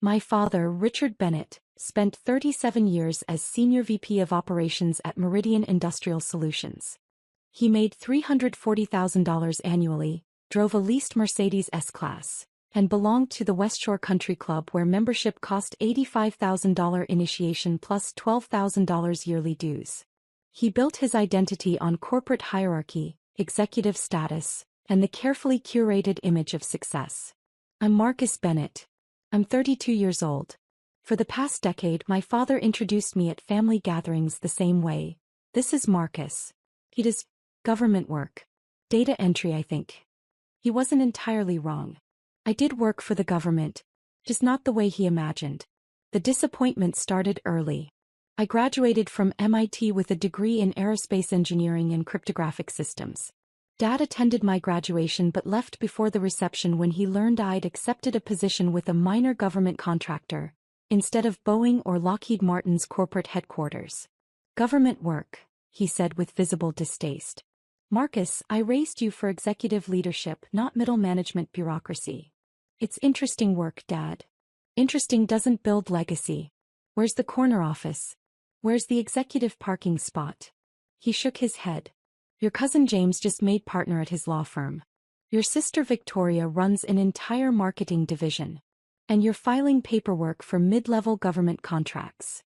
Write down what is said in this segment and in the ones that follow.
My father, Richard Bennett, spent 37 years as Senior VP of Operations at Meridian Industrial Solutions. He made $340,000 annually, drove a leased Mercedes S-Class, and belonged to the West Shore Country Club where membership cost $85,000 initiation plus $12,000 yearly dues. He built his identity on corporate hierarchy, executive status, and the carefully curated image of success. I'm Marcus Bennett. I'm 32 years old. For the past decade, my father introduced me at family gatherings the same way. This is Marcus. He does government work. Data entry, I think. He wasn't entirely wrong. I did work for the government, just not the way he imagined. The disappointment started early. I graduated from MIT with a degree in aerospace engineering and cryptographic systems. Dad attended my graduation but left before the reception when he learned I'd accepted a position with a minor government contractor, instead of Boeing or Lockheed Martin's corporate headquarters. Government work, he said with visible distaste. Marcus, I raised you for executive leadership, not middle management bureaucracy. It's interesting work, Dad. Interesting doesn't build legacy. Where's the corner office? Where's the executive parking spot? He shook his head. Your cousin James just made partner at his law firm. Your sister Victoria runs an entire marketing division. And you're filing paperwork for mid-level government contracts.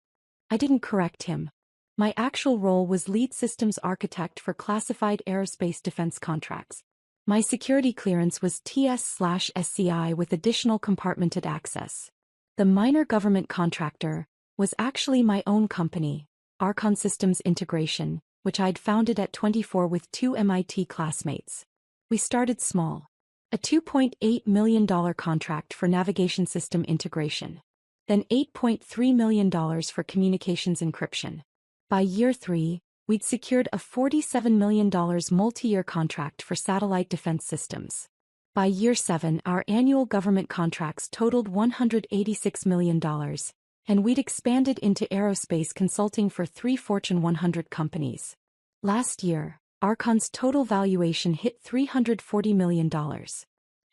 I didn't correct him. My actual role was lead systems architect for classified aerospace defense contracts. My security clearance was TS/SCI with additional compartmented access. The minor government contractor was actually my own company, Archon Systems Integration, which I'd founded at 24 with 2 MIT classmates. We started small. A $2.8 million contract for navigation system integration. Then $8.3 million for communications encryption. By year 3, we'd secured a $47 million multi-year contract for satellite defense systems. By year 7, our annual government contracts totaled $186 million, and we'd expanded into aerospace consulting for 3 Fortune 100 companies. Last year, Archon's total valuation hit $340 million.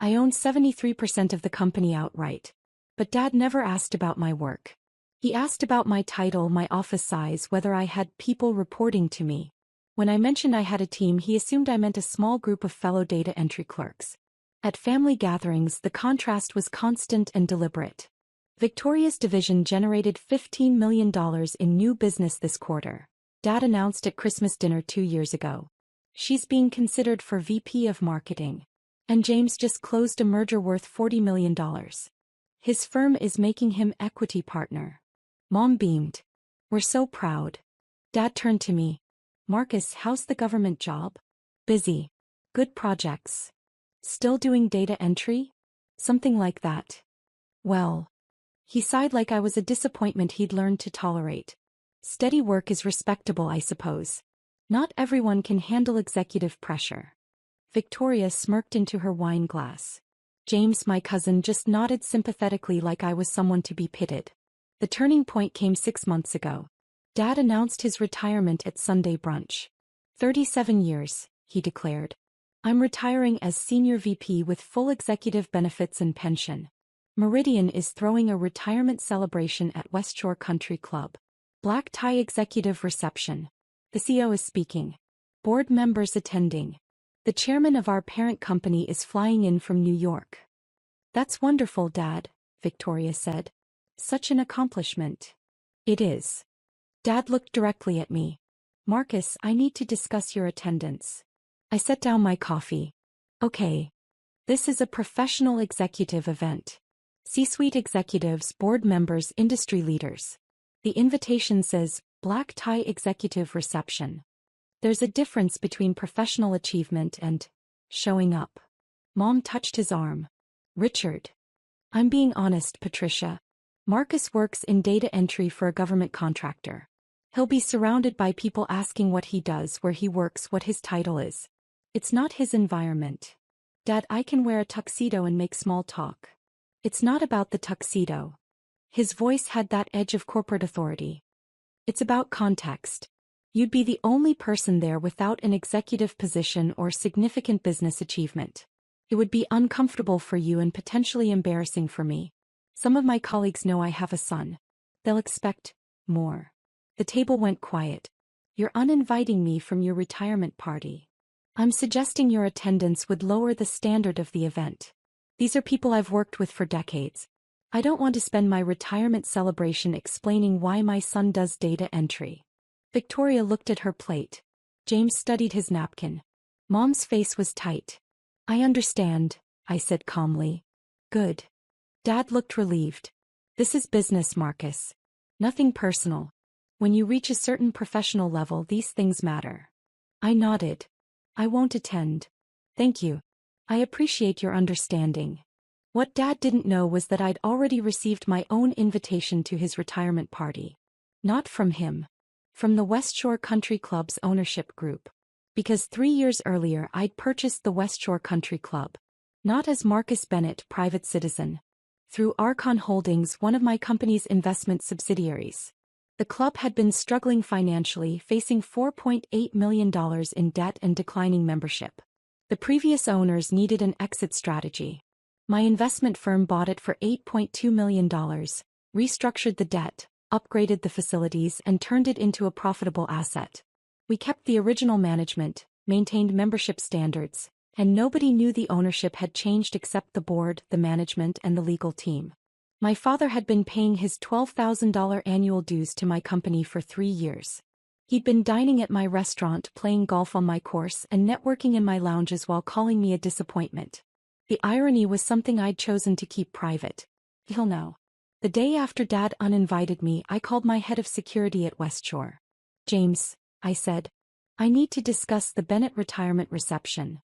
I own 73% of the company outright. But Dad never asked about my work. He asked about my title, my office size, whether I had people reporting to me. When I mentioned I had a team, he assumed I meant a small group of fellow data entry clerks. At family gatherings, the contrast was constant and deliberate. Victoria's division generated $15 million in new business this quarter, Dad announced at Christmas dinner 2 years ago. She's being considered for VP of Marketing. And James just closed a merger worth $40 million. His firm is making him equity partner. Mom beamed. We're so proud. Dad turned to me. Marcus, how's the government job? Busy. Good projects. Still doing data entry? Something like that. Well. He sighed like I was a disappointment he'd learned to tolerate. Steady work is respectable, I suppose. Not everyone can handle executive pressure. Victoria smirked into her wine glass. James, my cousin, just nodded sympathetically like I was someone to be pitied. The turning point came 6 months ago. Dad announced his retirement at Sunday brunch. 37 years, he declared. I'm retiring as Senior VP with full executive benefits and pension. Meridian is throwing a retirement celebration at West Shore Country Club. Black tie executive reception. The CEO is speaking. Board members attending. The chairman of our parent company is flying in from New York. That's wonderful, Dad, Victoria said. Such an accomplishment. It is. Dad looked directly at me. Marcus, I need to discuss your attendance. I set down my coffee. Okay. This is a professional executive event. C-suite executives, board members, industry leaders. The invitation says, Black tie executive reception. There's a difference between professional achievement and showing up. Mom touched his arm. Richard. I'm being honest, Patricia. Marcus works in data entry for a government contractor. He'll be surrounded by people asking what he does, where he works, what his title is. It's not his environment. Dad, I can wear a tuxedo and make small talk. It's not about the tuxedo. His voice had that edge of corporate authority. It's about context. You'd be the only person there without an executive position or significant business achievement. It would be uncomfortable for you and potentially embarrassing for me. Some of my colleagues know I have a son. They'll expect more. The table went quiet. You're uninviting me from your retirement party. I'm suggesting your attendance would lower the standard of the event. These are people I've worked with for decades. I don't want to spend my retirement celebration explaining why my son does data entry. Victoria looked at her plate. James studied his napkin. Mom's face was tight. I understand, I said calmly. Good. Dad looked relieved. This is business, Marcus. Nothing personal. When you reach a certain professional level, these things matter. I nodded. I won't attend. Thank you. I appreciate your understanding. What Dad didn't know was that I'd already received my own invitation to his retirement party. Not from him. From the West Shore Country Club's ownership group. Because 3 years earlier I'd purchased the West Shore Country Club. Not as Marcus Bennett, private citizen. Through Archon Holdings, one of my company's investment subsidiaries. The club had been struggling financially, facing $4.8 million in debt and declining membership. The previous owners needed an exit strategy. My investment firm bought it for $8.2 million, restructured the debt, upgraded the facilities, and turned it into a profitable asset. We kept the original management, maintained membership standards, and nobody knew the ownership had changed except the board, the management, and the legal team. My father had been paying his $12,000 annual dues to my company for 3 years. He'd been dining at my restaurant, playing golf on my course, and networking in my lounges while calling me a disappointment. The irony was something I'd chosen to keep private. He'll know. The day after Dad uninvited me, I called my head of security at West Shore. James, I said. I need to discuss the Bennett retirement reception.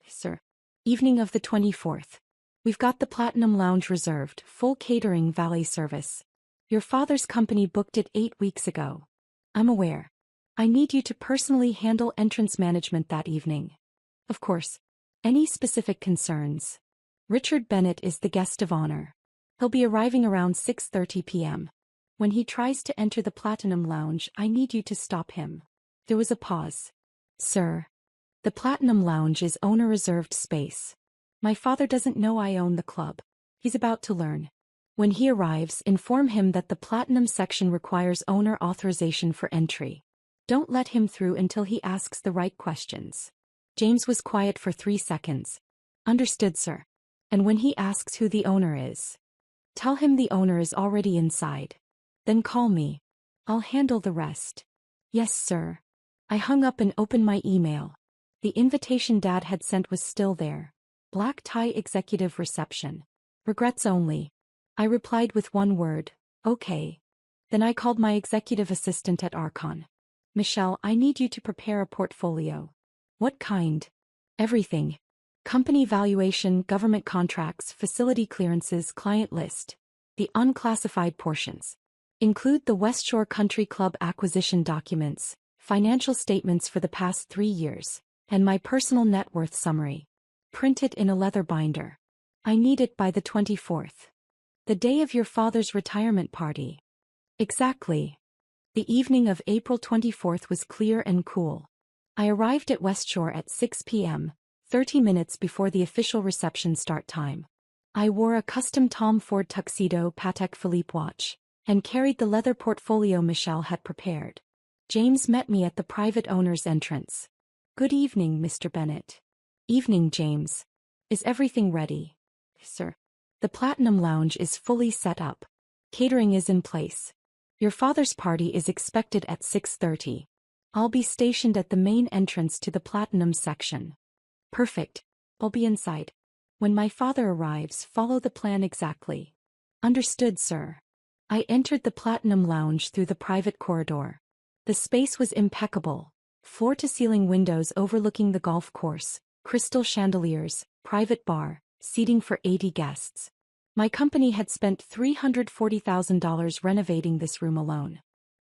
Sir. Evening of the 24th. We've got the Platinum Lounge reserved, full catering, valet service. Your father's company booked it 8 weeks ago. I'm aware. I need you to personally handle entrance management that evening. Of course. Any specific concerns? Richard Bennett is the guest of honor. He'll be arriving around 6:30 p.m. When he tries to enter the Platinum Lounge, I need you to stop him. There was a pause. Sir. The Platinum Lounge is owner-reserved space. My father doesn't know I own the club. He's about to learn. When he arrives, inform him that the Platinum section requires owner authorization for entry. Don't let him through until he asks the right questions. James was quiet for 3 seconds. Understood, sir. And when he asks who the owner is, tell him the owner is already inside. Then call me. I'll handle the rest. Yes, sir. I hung up and opened my email. The invitation Dad had sent was still there. Black tie executive reception. Regrets only. I replied with one word, okay. Then I called my executive assistant at Archon. Michelle, I need you to prepare a portfolio. What kind? Everything. Company valuation, government contracts, facility clearances, client list. The unclassified portions. Include the West Shore Country Club acquisition documents, financial statements for the past 3 years, and my personal net worth summary. Print it in a leather binder. I need it by the 24th. The day of your father's retirement party. Exactly. The evening of April 24th was clear and cool. I arrived at West Shore at 6 p.m., 30 minutes before the official reception start time. I wore a custom Tom Ford tuxedo Patek Philippe watch, and carried the leather portfolio Michelle had prepared. James met me at the private owner's entrance. Good evening, Mr. Bennett. Evening, James. Is everything ready? Sir. The Platinum Lounge is fully set up. Catering is in place. Your father's party is expected at 6:30. I'll be stationed at the main entrance to the Platinum section. Perfect. I'll be inside. When my father arrives, follow the plan exactly. Understood, sir. I entered the Platinum Lounge through the private corridor. The space was impeccable. Floor-to-ceiling windows overlooking the golf course, crystal chandeliers, private bar, seating for 80 guests. My company had spent $340,000 renovating this room alone.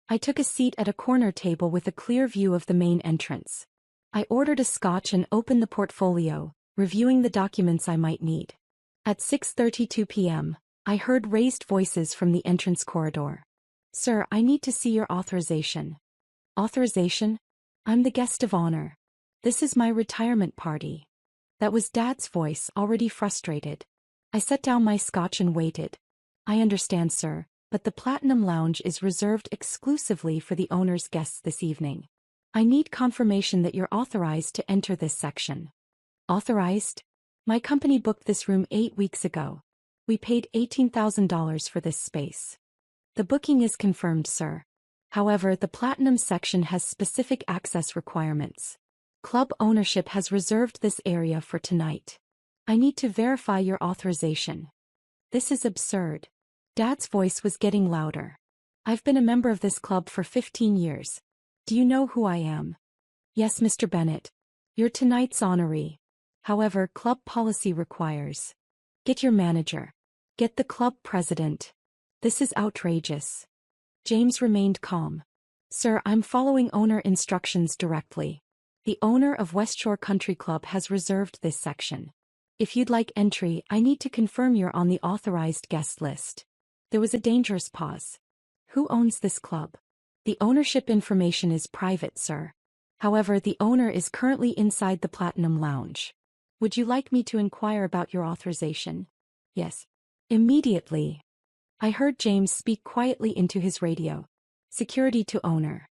I took a seat at a corner table with a clear view of the main entrance. I ordered a scotch and opened the portfolio, reviewing the documents I might need. At 6:32 p.m., I heard raised voices from the entrance corridor. Sir, I need to see your authorization. Authorization? I'm the guest of honor. This is my retirement party. That was Dad's voice, already frustrated. I set down my scotch and waited. I understand, sir, but the Platinum Lounge is reserved exclusively for the owner's guests this evening. I need confirmation that you're authorized to enter this section. Authorized? My company booked this room 8 weeks ago. We paid $18,000 for this space. The booking is confirmed, sir. However, the Platinum section has specific access requirements. Club ownership has reserved this area for tonight. I need to verify your authorization. This is absurd. Dad's voice was getting louder. I've been a member of this club for 15 years. Do you know who I am? Yes, Mr. Bennett. You're tonight's honoree. However, club policy requires. Get your manager. Get the club president. This is outrageous. James remained calm. Sir, I'm following owner instructions directly. The owner of West Shore Country Club has reserved this section. If you'd like entry, I need to confirm you're on the authorized guest list. There was a dangerous pause. Who owns this club? The ownership information is private, sir. However, the owner is currently inside the Platinum Lounge. Would you like me to inquire about your authorization? Yes. Immediately. I heard James speak quietly into his radio. Security to owner.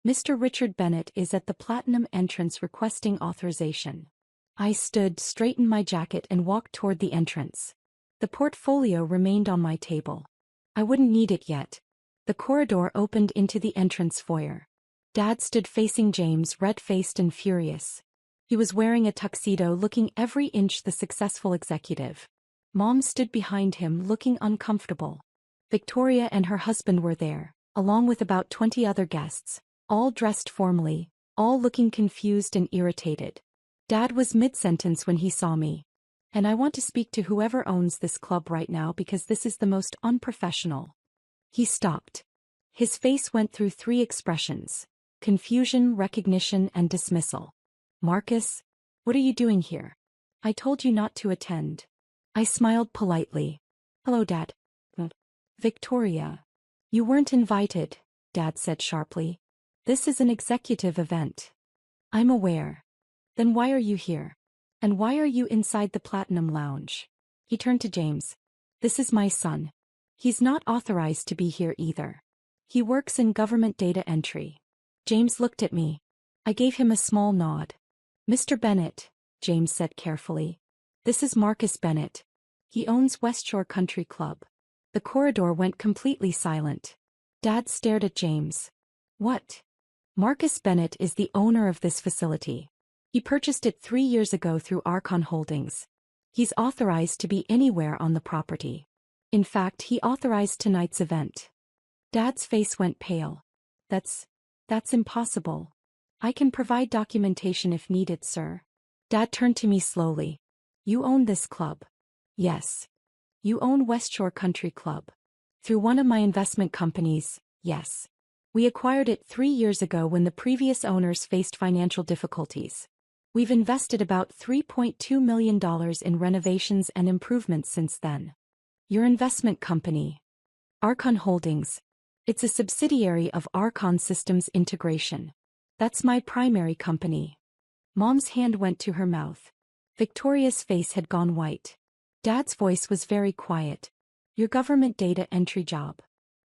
Mr. Richard Bennett is at the Platinum entrance requesting authorization. I stood, straightened my jacket and walked toward the entrance. The portfolio remained on my table. I wouldn't need it yet. The corridor opened into the entrance foyer. Dad stood facing James, red-faced and furious. He was wearing a tuxedo, looking every inch the successful executive. Mom stood behind him, looking uncomfortable. Victoria and her husband were there, along with about 20 other guests, all dressed formally, all looking confused and irritated. Dad was mid-sentence when he saw me. And I want to speak to whoever owns this club right now because this is the most unprofessional. He stopped. His face went through 3 expressions: confusion, recognition, and dismissal. Marcus, what are you doing here? I told you not to attend. I smiled politely. Hello, Dad. Victoria. You weren't invited, Dad said sharply. This is an executive event. I'm aware. Then why are you here? And why are you inside the Platinum Lounge? He turned to James. This is my son. He's not authorized to be here either. He works in government data entry. James looked at me. I gave him a small nod. Mr. Bennett, James said carefully. This is Marcus Bennett. He owns West Shore Country Club. The corridor went completely silent. Dad stared at James. What? Marcus Bennett is the owner of this facility. He purchased it 3 years ago through Archon Holdings. He's authorized to be anywhere on the property. In fact, he authorized tonight's event. Dad's face went pale. That's impossible. I can provide documentation if needed, sir. Dad turned to me slowly. You own this club? Yes. You own West Shore Country Club. Through one of my investment companies, yes. We acquired it 3 years ago when the previous owners faced financial difficulties. We've invested about $3.2 million in renovations and improvements since then. Your investment company? Archon Holdings. It's a subsidiary of Archon Systems Integration. That's my primary company. Mom's hand went to her mouth. Victoria's face had gone white. Dad's voice was very quiet. Your government data entry job.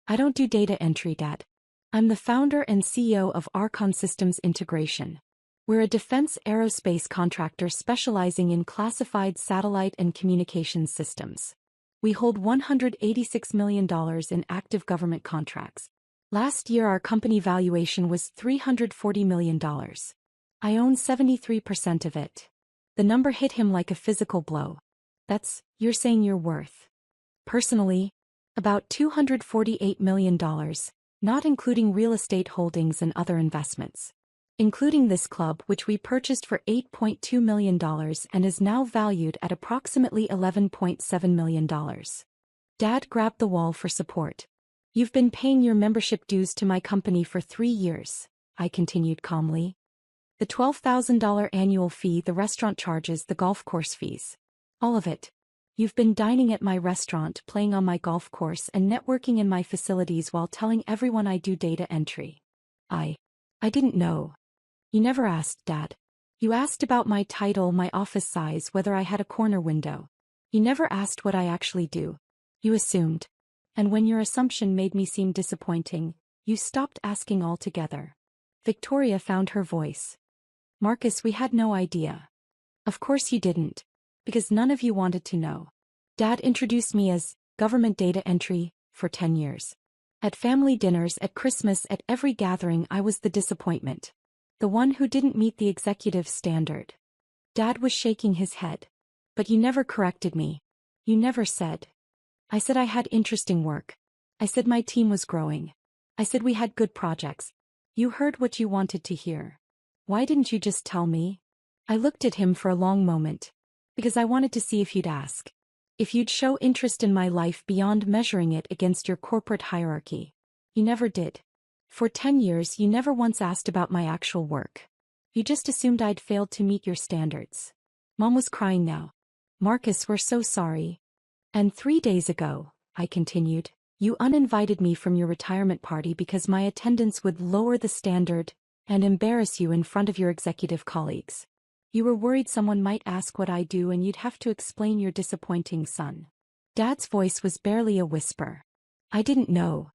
I don't do data entry, Dad. I'm the founder and CEO of Archon Systems Integration. We're a defense aerospace contractor specializing in classified satellite and communications systems. We hold $186 million in active government contracts. Last year our company valuation was $340 million. I own 73% of it. The number hit him like a physical blow. You're saying you're worth. Personally, about $248 million, not including real estate holdings and other investments. Including this club, which we purchased for $8.2 million and is now valued at approximately $11.7 million. Dad grabbed the wall for support. You've been paying your membership dues to my company for 3 years, I continued calmly. The $12,000 annual fee the restaurant charges, the golf course fees. All of it. You've been dining at my restaurant, playing on my golf course and networking in my facilities while telling everyone I do data entry. I didn't know. You never asked, Dad. You asked about my title, my office size, whether I had a corner window. You never asked what I actually do. You assumed. And when your assumption made me seem disappointing, you stopped asking altogether. Victoria found her voice. Marcus, we had no idea. Of course you didn't. Because none of you wanted to know. Dad introduced me as government data entry for 10 years. At family dinners, at Christmas, at every gathering, I was the disappointment. The one who didn't meet the executive standard. Dad was shaking his head. But you never corrected me. You never said. I said I had interesting work. I said my team was growing. I said we had good projects. You heard what you wanted to hear. Why didn't you just tell me? I looked at him for a long moment. Because I wanted to see if you'd ask. If you'd show interest in my life beyond measuring it against your corporate hierarchy. You never did. For 10 years you never once asked about my actual work. You just assumed I'd failed to meet your standards. Mom was crying now. Marcus, we're so sorry. And 3 days ago, I continued, you uninvited me from your retirement party because my attendance would lower the standard and embarrass you in front of your executive colleagues. You were worried someone might ask what I do and you'd have to explain your disappointing son. Dad's voice was barely a whisper. I didn't know.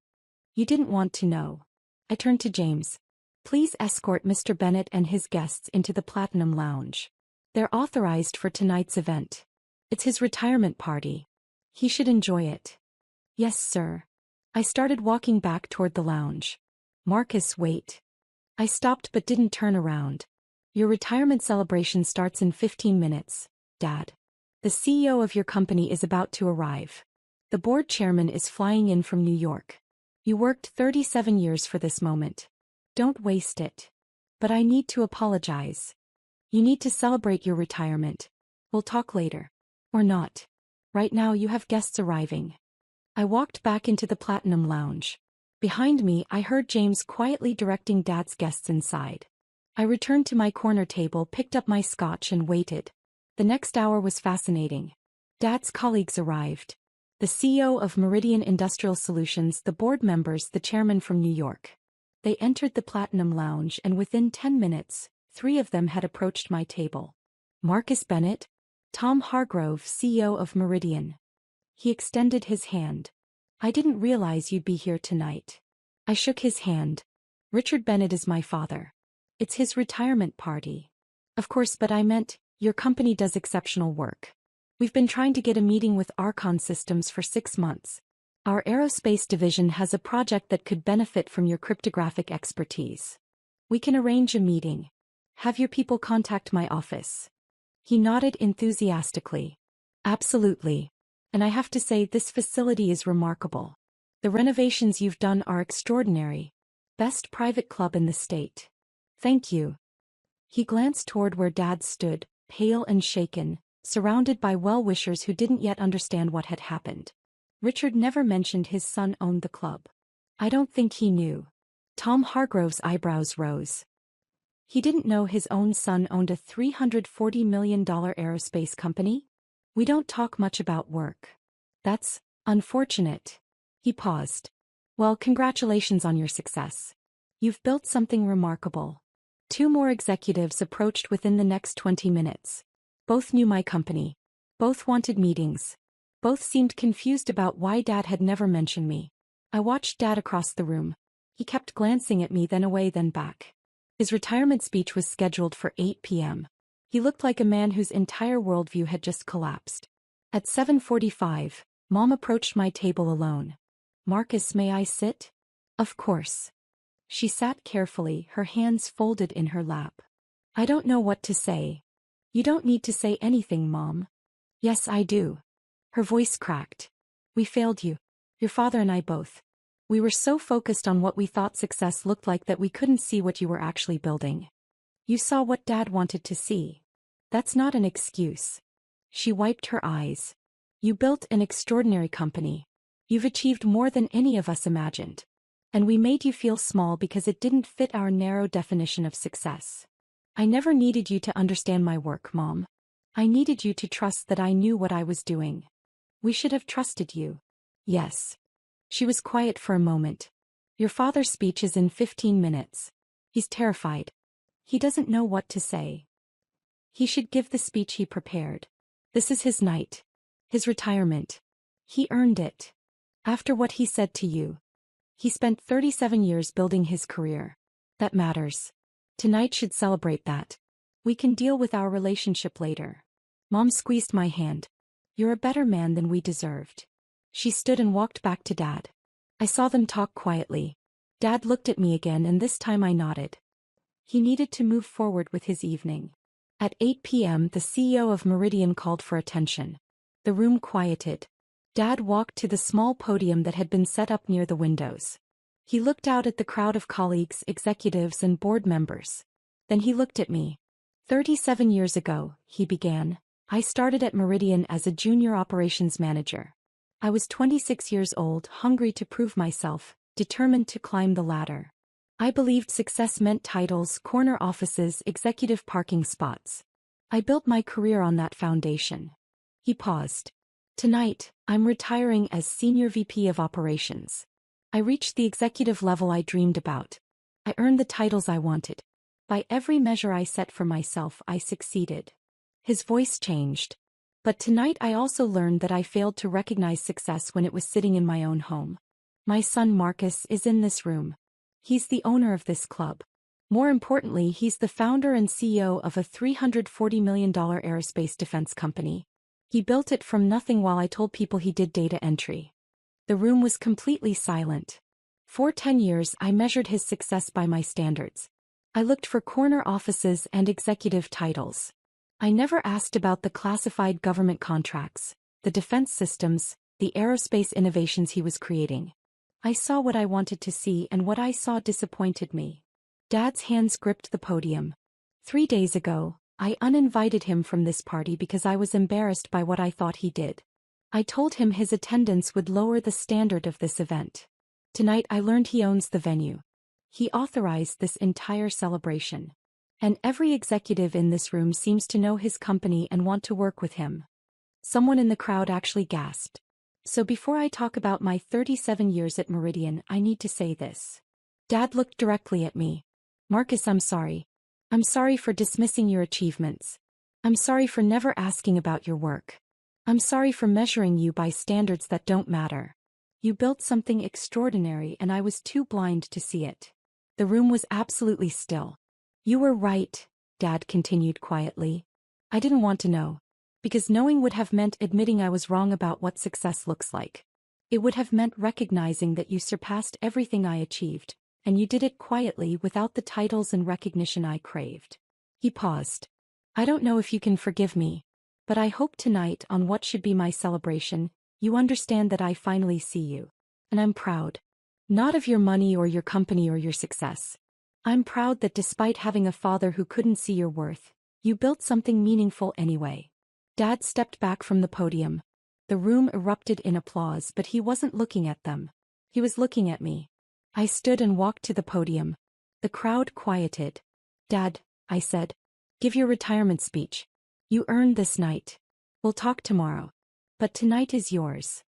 You didn't want to know. I turned to James. Please escort Mr. Bennett and his guests into the Platinum Lounge. They're authorized for tonight's event. It's his retirement party. He should enjoy it. Yes, sir. I started walking back toward the lounge. Marcus, wait. I stopped but didn't turn around. Your retirement celebration starts in 15 minutes, Dad. The CEO of your company is about to arrive. The board chairman is flying in from New York. You worked 37 years for this moment. Don't waste it. But I need to apologize. You need to celebrate your retirement. We'll talk later. Or not. Right now you have guests arriving. I walked back into the Platinum Lounge. Behind me I heard James quietly directing Dad's guests inside. I returned to my corner table, picked up my scotch and waited. The next hour was fascinating. Dad's colleagues arrived. The CEO of Meridian Industrial Solutions, the board members, the chairman from New York. They entered the Platinum Lounge and within 10 minutes, 3 of them had approached my table. Marcus Bennett, Tom Hargrove, CEO of Meridian. He extended his hand. I didn't realize you'd be here tonight. I shook his hand. Richard Bennett is my father. It's his retirement party. Of course, but I meant, your company does exceptional work. We've been trying to get a meeting with Archon Systems for 6 months. Our aerospace division has a project that could benefit from your cryptographic expertise. We can arrange a meeting. Have your people contact my office. He nodded enthusiastically. Absolutely. And I have to say, this facility is remarkable. The renovations you've done are extraordinary. Best private club in the state. Thank you. He glanced toward where Dad stood, pale and shaken, surrounded by well-wishers who didn't yet understand what had happened. Richard never mentioned his son owned the club. I don't think he knew. Tom Hargrove's eyebrows rose. He didn't know his own son owned a $340 million aerospace company? We don't talk much about work. That's unfortunate. He paused. Well, congratulations on your success. You've built something remarkable. 2 more executives approached within the next 20 minutes. Both knew my company. Both wanted meetings. Both seemed confused about why Dad had never mentioned me. I watched Dad across the room. He kept glancing at me, then away, then back. His retirement speech was scheduled for 8 p.m. He looked like a man whose entire worldview had just collapsed. At 7:45, Mom approached my table alone. Marcus, may I sit? Of course. She sat carefully, her hands folded in her lap. I don't know what to say. You don't need to say anything, Mom. Yes, I do. Her voice cracked. We failed you. Your father and I both. We were so focused on what we thought success looked like that we couldn't see what you were actually building. You saw what Dad wanted to see. That's not an excuse. She wiped her eyes. You built an extraordinary company. You've achieved more than any of us imagined. And we made you feel small because it didn't fit our narrow definition of success. I never needed you to understand my work, Mom. I needed you to trust that I knew what I was doing. We should have trusted you. Yes. She was quiet for a moment. Your father's speech is in 15 minutes. He's terrified. He doesn't know what to say. He should give the speech he prepared. This is his night. His retirement. He earned it. After what he said to you. He spent 37 years building his career. That matters. Tonight should celebrate that. We can deal with our relationship later. Mom squeezed my hand. You're a better man than we deserved. She stood and walked back to Dad. I saw them talk quietly. Dad looked at me again and this time I nodded. He needed to move forward with his evening. At 8 p.m. the CEO of Meridian called for attention. The room quieted. Dad walked to the small podium that had been set up near the windows. He looked out at the crowd of colleagues, executives and board members. Then he looked at me. 37 years ago, he began, I started at Meridian as a junior operations manager. I was 26 years old, hungry to prove myself, determined to climb the ladder. I believed success meant titles, corner offices, executive parking spots. I built my career on that foundation. He paused. Tonight, I'm retiring as Senior VP of Operations. I reached the executive level I dreamed about. I earned the titles I wanted. By every measure I set for myself, I succeeded. His voice changed. But tonight I also learned that I failed to recognize success when it was sitting in my own home. My son Marcus is in this room. He's the owner of this club. More importantly, he's the founder and CEO of a $340 million aerospace defense company. He built it from nothing while I told people he did data entry. The room was completely silent. For 10 years I measured his success by my standards. I looked for corner offices and executive titles. I never asked about the classified government contracts, the defense systems, the aerospace innovations he was creating. I saw what I wanted to see and what I saw disappointed me. Dad's hands gripped the podium. 3 days ago, I uninvited him from this party because I was embarrassed by what I thought he did. I told him his attendance would lower the standard of this event. Tonight I learned he owns the venue. He authorized this entire celebration. And every executive in this room seems to know his company and want to work with him. Someone in the crowd actually gasped. So before I talk about my 37 years at Meridian, I need to say this. Dad looked directly at me. Marcus, I'm sorry. I'm sorry for dismissing your achievements. I'm sorry for never asking about your work. I'm sorry for measuring you by standards that don't matter. You built something extraordinary and I was too blind to see it. The room was absolutely still. You were right, Dad continued quietly. I didn't want to know. Because knowing would have meant admitting I was wrong about what success looks like. It would have meant recognizing that you surpassed everything I achieved, and you did it quietly without the titles and recognition I craved. He paused. I don't know if you can forgive me, but I hope tonight on what should be my celebration, you understand that I finally see you. And I'm proud. Not of your money or your company or your success. I'm proud that despite having a father who couldn't see your worth, you built something meaningful anyway. Dad stepped back from the podium. The room erupted in applause, but he wasn't looking at them. He was looking at me. I stood and walked to the podium. The crowd quieted. Dad, I said, give your retirement speech. You earned this night. We'll talk tomorrow. But tonight is yours.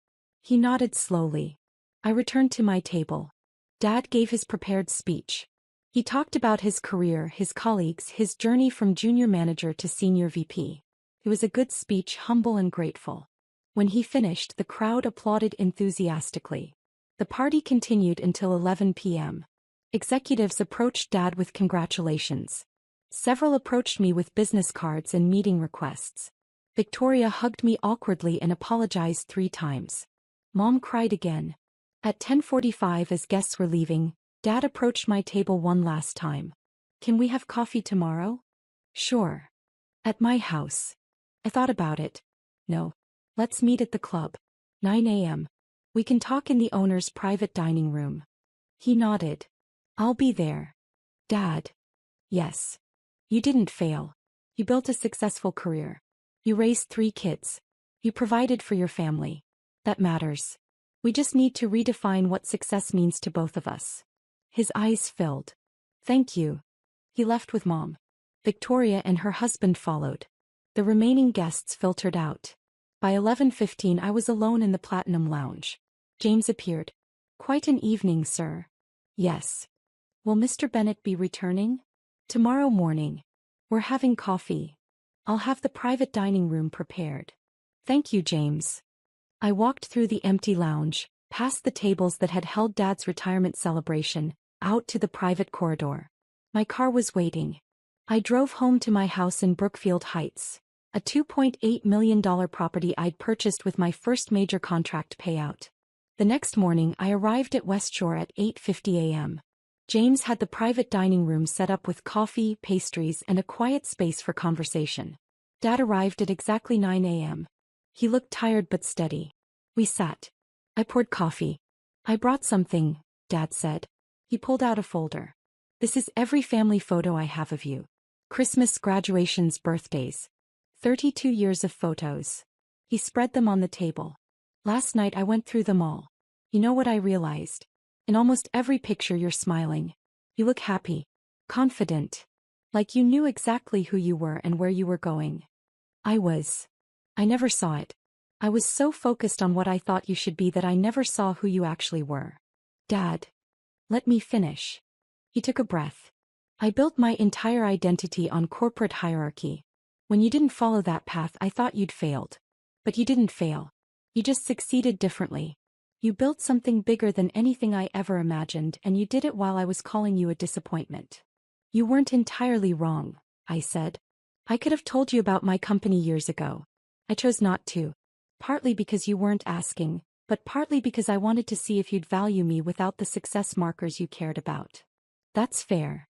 He nodded slowly. I returned to my table. Dad gave his prepared speech. He talked about his career, his colleagues, his journey from junior manager to senior VP. It was a good speech, humble and grateful. When he finished, the crowd applauded enthusiastically. The party continued until 11 p.m. Executives approached Dad with congratulations. Several approached me with business cards and meeting requests. Victoria hugged me awkwardly and apologized 3 times. Mom cried again. At 10:45, as guests were leaving, Dad approached my table one last time. Can we have coffee tomorrow? Sure. At my house. I thought about it. No. Let's meet at the club. 9 a.m. We can talk in the owner's private dining room. He nodded. I'll be there. Dad. Yes. You didn't fail. You built a successful career. You raised 3 kids. You provided for your family. That matters. We just need to redefine what success means to both of us. His eyes filled. Thank you. He left with Mom. Victoria and her husband followed. The remaining guests filtered out. By 11:15 I was alone in the Platinum Lounge. James appeared. Quite an evening, sir. Yes. Will Mr. Bennett be returning? Tomorrow morning. We're having coffee. I'll have the private dining room prepared. Thank you, James. I walked through the empty lounge, past the tables that had held Dad's retirement celebration, out to the private corridor. My car was waiting. I drove home to my house in Brookfield Heights, a $2.8 million property I'd purchased with my first major contract payout. The next morning I arrived at West Shore at 8:50 a.m. James had the private dining room set up with coffee, pastries, and a quiet space for conversation. Dad arrived at exactly 9 a.m. He looked tired but steady. We sat. I poured coffee. I brought something, Dad said. He pulled out a folder. This is every family photo I have of you. Christmas, graduations, birthdays. 32 years of photos. He spread them on the table. Last night I went through them all. You know what I realized? In almost every picture you're smiling. You look happy. Confident. Like you knew exactly who you were and where you were going. I never saw it. I was so focused on what I thought you should be that I never saw who you actually were. Dad. Let me finish. He took a breath. I built my entire identity on corporate hierarchy. When you didn't follow that path, I thought you'd failed. But you didn't fail. You just succeeded differently. You built something bigger than anything I ever imagined, and you did it while I was calling you a disappointment. You weren't entirely wrong, I said. I could have told you about my company years ago. I chose not to. Partly because you weren't asking, but partly because I wanted to see if you'd value me without the success markers you cared about. That's fair.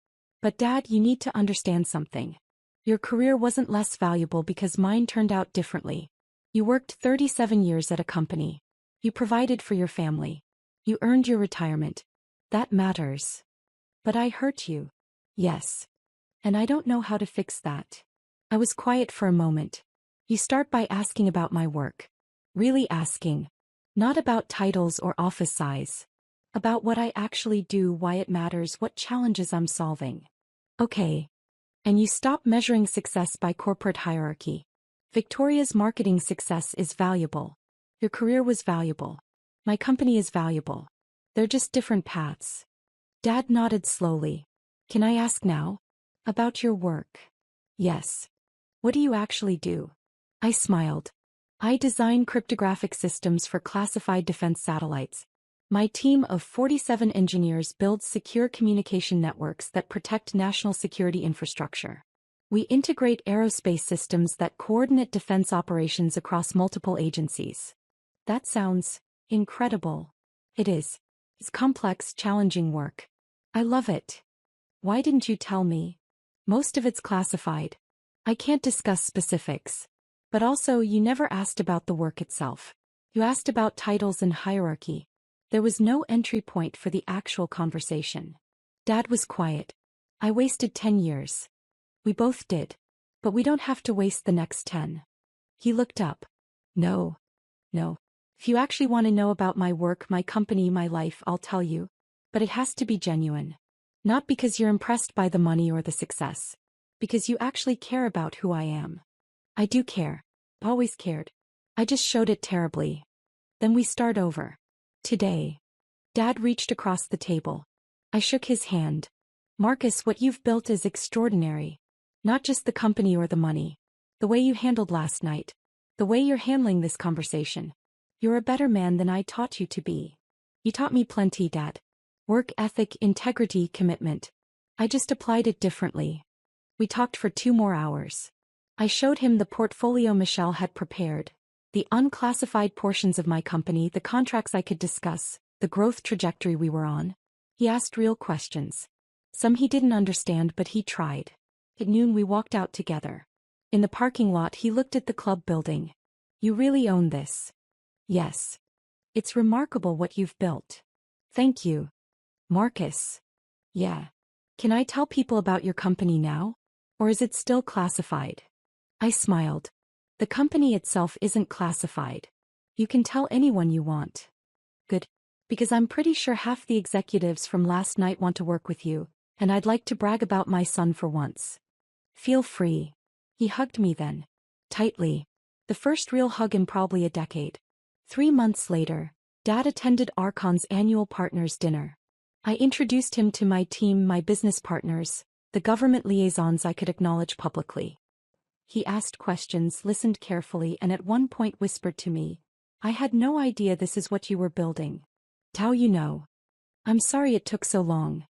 But Dad, you need to understand something. Your career wasn't less valuable because mine turned out differently. You worked 37 years at a company. You provided for your family. You earned your retirement. That matters. But I hurt you. Yes. And I don't know how to fix that. I was quiet for a moment. You start by asking about my work. Really asking. Not about titles or office size. About what I actually do, why it matters, what challenges I'm solving. Okay. And you stop measuring success by corporate hierarchy. Victoria's marketing success is valuable. Your career was valuable. My company is valuable. They're just different paths. Dad nodded slowly. Can I ask now? About your work. Yes. What do you actually do? I smiled. I design cryptographic systems for classified defense satellites. My team of 47 engineers builds secure communication networks that protect national security infrastructure. We integrate aerospace systems that coordinate defense operations across multiple agencies. That sounds incredible. It is. It's complex, challenging work. I love it. Why didn't you tell me? Most of it's classified. I can't discuss specifics. But also, you never asked about the work itself. You asked about titles and hierarchy. There was no entry point for the actual conversation. Dad was quiet. I wasted 10 years. We both did. But we don't have to waste the next 10. He looked up. No. If you actually want to know about my work, my company, my life, I'll tell you. But it has to be genuine. Not because you're impressed by the money or the success. Because you actually care about who I am. I do care. Always cared. I just showed it terribly. Then we start over. Today. Dad reached across the table. I shook his hand. Marcus, what you've built is extraordinary. Not just the company or the money. The way you handled last night. The way you're handling this conversation. You're a better man than I taught you to be. You taught me plenty, Dad. Work ethic, integrity, commitment. I just applied it differently. We talked for 2 more hours. I showed him the portfolio Michelle had prepared. The unclassified portions of my company, the contracts I could discuss, the growth trajectory we were on. He asked real questions. Some he didn't understand, but he tried. At noon we walked out together. In the parking lot he looked at the club building. You really own this. Yes. It's remarkable what you've built. Thank you. Marcus. Yeah. Can I tell people about your company now? Or is it still classified? I smiled. The company itself isn't classified. You can tell anyone you want. Good. Because I'm pretty sure half the executives from last night want to work with you, and I'd like to brag about my son for once. Feel free. He hugged me then. Tightly. The first real hug in probably a decade. 3 months later, Dad attended Archon's annual partners' dinner. I introduced him to my team, my business partners, the government liaisons I could acknowledge publicly. He asked questions, listened carefully, and at one point whispered to me, I had no idea this is what you were building. How you know? I'm sorry it took so long.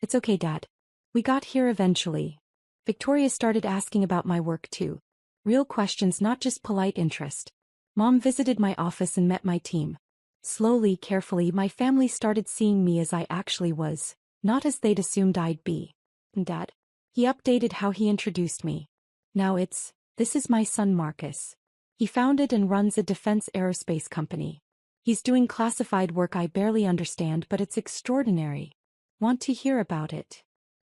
It's okay, Dad. We got here eventually. Victoria started asking about my work too. Real questions, not just polite interest. Mom visited my office and met my team. Slowly, carefully, my family started seeing me as I actually was, not as they'd assumed I'd be. And Dad? He updated how he introduced me. Now this is my son Marcus. He founded and runs a defense aerospace company. He's doing classified work I barely understand, but it's extraordinary. Want to hear about it?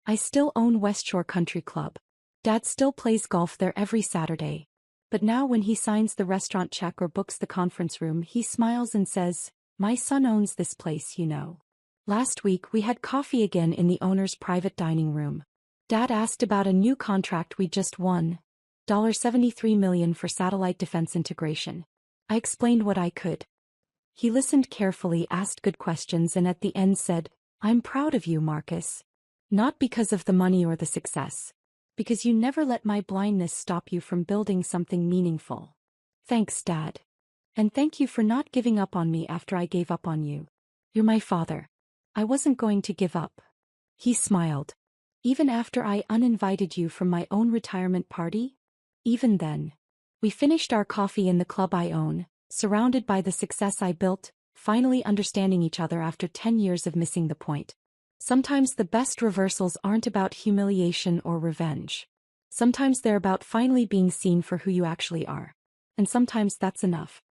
I still own West Shore Country Club. Dad still plays golf there every Saturday. But now when he signs the restaurant check or books the conference room, he smiles and says, "My son owns this place, you know." Last week we had coffee again in the owner's private dining room. Dad asked about a new contract we just won. $73 million for satellite defense integration. I explained what I could. He listened carefully, asked good questions, and at the end said, "I'm proud of you, Marcus. Not because of the money or the success. Because you never let my blindness stop you from building something meaningful. Thanks, Dad. And thank you for not giving up on me after I gave up on you. You're my father. I wasn't going to give up." He smiled. "Even after I uninvited you from my own retirement party? Even then." We finished our coffee in the club I own, surrounded by the success I built, finally understanding each other after 10 years of missing the point. Sometimes the best reversals aren't about humiliation or revenge. Sometimes they're about finally being seen for who you actually are. And sometimes that's enough.